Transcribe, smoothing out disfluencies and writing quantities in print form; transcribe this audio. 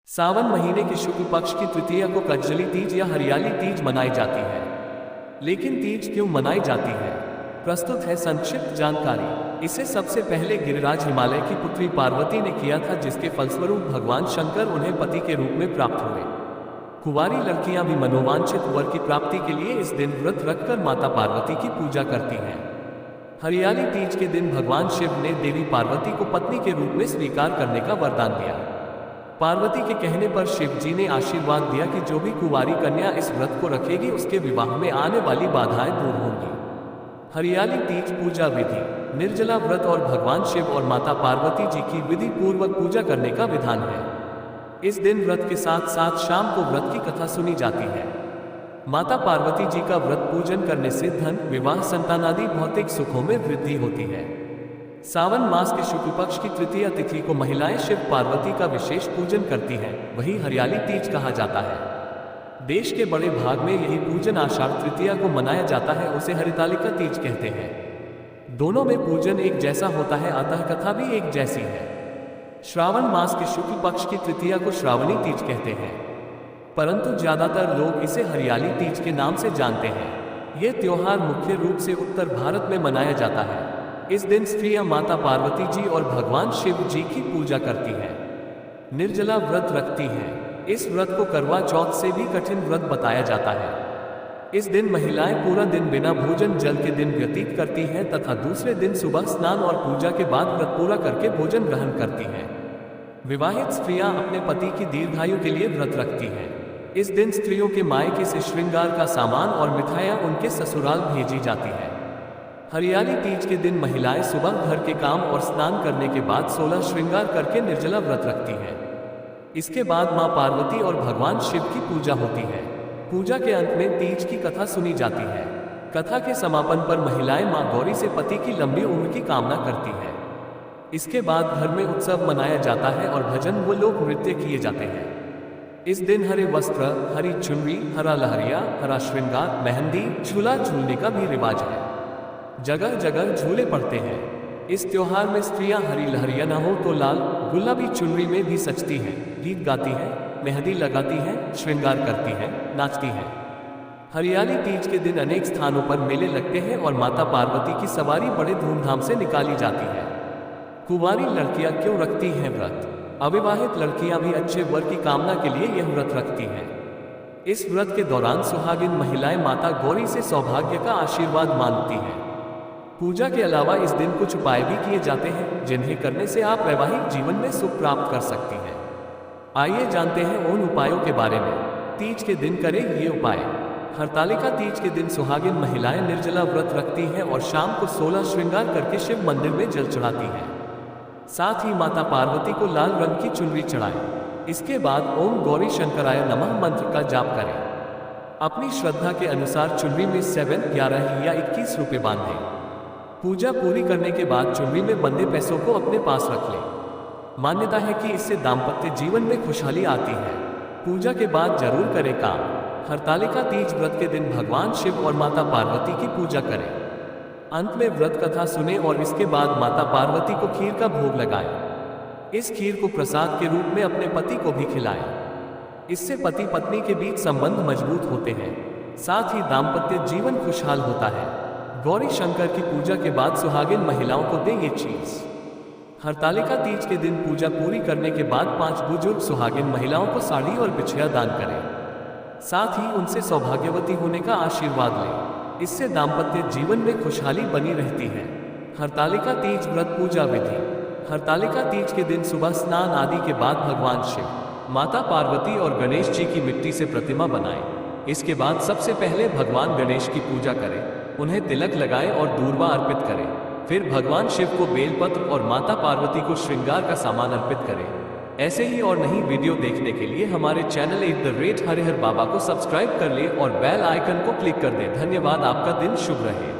सावन महीने के शुक्ल पक्ष की तृतीया को कज्जली तीज या हरियाली तीज मनाई जाती है। लेकिन तीज क्यों मनाई जाती है, प्रस्तुत है संक्षिप्त जानकारी। इसे सबसे पहले गिरिराज हिमालय की पुत्री पार्वती ने किया था, जिसके फलस्वरूप भगवान शंकर उन्हें पति के रूप में प्राप्त हुए। कुंवारी लड़कियां भी मनोवांछित वर की प्राप्ति के लिए इस दिन व्रत रखकर माता पार्वती की पूजा करती हैं। हरियाली तीज के दिन भगवान शिव ने देवी पार्वती को पत्नी के रूप में स्वीकार करने का वरदान दिया। पार्वती के कहने पर शिव जी ने आशीर्वाद दिया कि जो भी कुंवारी कन्या इस व्रत को रखेगी उसके विवाह में आने वाली बाधाएं दूर होंगी। हरियाली तीज पूजा विधि। निर्जला व्रत और भगवान शिव और माता पार्वती जी की विधि पूर्वक पूजा करने का विधान है। इस दिन व्रत के साथ साथ शाम को व्रत की कथा सुनी जाती है। माता पार्वती जी का व्रत पूजन करने से धन, विवाह, संतानादि भौतिक सुखों में वृद्धि होती है। सावन मास के शुक्ल पक्ष की तृतीया तिथि को महिलाएं शिव पार्वती का विशेष पूजन करती हैं। वही हरियाली तीज कहा जाता है। देश के बड़े भाग में यही पूजन आषाढ़ तृतीया को मनाया जाता है। उसे हरितालिका तीज कहते हैं। दोनों में पूजन एक जैसा होता है, अतः कथा भी एक जैसी है। श्रावण मास के शुक्ल पक्ष की तृतीया को श्रावणी तीज कहते हैं, परंतु ज्यादातर लोग इसे हरियाली तीज के नाम से जानते हैं। यह त्योहार मुख्य रूप से उत्तर भारत में मनाया जाता है। इस दिन स्त्रियां माता पार्वती जी और भगवान शिव जी की पूजा करती हैं। निर्जला व्रत रखती हैं। इस व्रत को करवा चौथ से भी कठिन व्रत बताया जाता है। इस दिन महिलाएं पूरा दिन बिना भोजन जल के दिन व्यतीत करती हैं तथा दूसरे दिन सुबह स्नान और पूजा के बाद व्रत पूरा करके भोजन ग्रहण करती हैं। विवाहित स्त्रियां अपने पति की दीर्घायु के लिए व्रत रखती हैं। इस दिन स्त्रियों के मायके से श्रृंगार का सामान और मिठाइयां उनके ससुराल भेजी जाती है। हरियाली तीज के दिन महिलाएं सुबह घर के काम और स्नान करने के बाद 16 श्रृंगार करके निर्जला व्रत रखती हैं। इसके बाद मां पार्वती और भगवान शिव की पूजा होती है। पूजा के अंत में तीज की कथा सुनी जाती है। कथा के समापन पर महिलाएं मां गौरी से पति की लंबी उम्र की कामना करती हैं। इसके बाद घर में उत्सव मनाया जाता है और भजन व लोक नृत्य किए जाते हैं। इस दिन हरे वस्त्र, हरी चुनरी, हरा लहरिया, हरा श्रृंगार, मेहंदी, झूला झूलने का भी रिवाज है। जगह जगह झूले पड़ते हैं। इस त्योहार में स्त्रियां हरी लहरिया न हो तो लाल गुलाबी चुनरी में भी सजती हैं, गीत गाती हैं, मेहंदी लगाती हैं, श्रृंगार करती हैं, नाचती हैं। हरियाली तीज के दिन अनेक स्थानों पर मेले लगते हैं और माता पार्वती की सवारी बड़े धूमधाम से निकाली जाती है। कुंवारी लड़कियां क्यों रखती हैं व्रत? अविवाहित लड़कियां भी अच्छे वर की कामना के लिए यह व्रत रखती हैं। इस व्रत के दौरान सुहागिन महिलाएं माता गौरी से सौभाग्य का आशीर्वाद मांगती हैं। पूजा के अलावा इस दिन कुछ उपाय भी किए जाते हैं, जिन्हें करने से आप वैवाहिक जीवन में सुख प्राप्त कर सकती हैं। आइए जानते हैं उन उपायों के बारे में। तीज के दिन करें ये उपाय। हरतालिका तीज के दिन सुहागिन महिलाएं निर्जला व्रत रखती हैं और शाम को 16 श्रृंगार करके शिव मंदिर में जल चढ़ाती हैं। साथ ही माता पार्वती को लाल रंग की चुनरी चढ़ाएं। इसके बाद ओम गौरी शंकराय नमः मंत्र का जाप करें। अपनी श्रद्धा के अनुसार चुनरी में 7, 11 या 21 रुपये बांधें। पूजा पूरी करने के बाद चुनरी में बंधे पैसों को अपने पास रख लें। मान्यता है कि इससे दाम्पत्य जीवन में खुशहाली आती है। पूजा के बाद जरूर करें काम। हरतालिका तीज व्रत के दिन भगवान शिव और माता पार्वती की पूजा करें। अंत में व्रत कथा सुने और इसके बाद माता पार्वती को खीर का भोग लगाएं। इस खीर को प्रसाद के रूप में अपने पति को भी खिलाएं। इससे पति पत्नी के बीच संबंध मजबूत होते हैं। साथ ही दाम्पत्य जीवन खुशहाल होता है। गौरी शंकर की पूजा के बाद सुहागिन महिलाओं को दें ये चीज। हरतालिका तीज के दिन पूजा पूरी करने के बाद 5 बुजुर्ग सुहागिन महिलाओं को साड़ी और बिछिया दान करें। साथ ही उनसे सौभाग्यवती होने का आशीर्वाद लें। इससे दाम्पत्य जीवन में खुशहाली बनी रहती है। हरतालिका तीज व्रत पूजा विधि। हरतालिका तीज के दिन सुबह स्नान आदि के बाद भगवान शिव, माता पार्वती और गणेश जी की मिट्टी से प्रतिमा बनाएं। इसके बाद सबसे पहले भगवान गणेश की पूजा करें, उन्हें तिलक लगाएं और दूर्वा अर्पित करें। फिर भगवान शिव को बेलपत्र और माता पार्वती को श्रृंगार का सामान अर्पित करें। ऐसे ही और नई वीडियो देखने के लिए हमारे चैनल @हरिहर बाबा को सब्सक्राइब कर लें और बेल आइकन को क्लिक कर दें। धन्यवाद। आपका दिन शुभ रहे।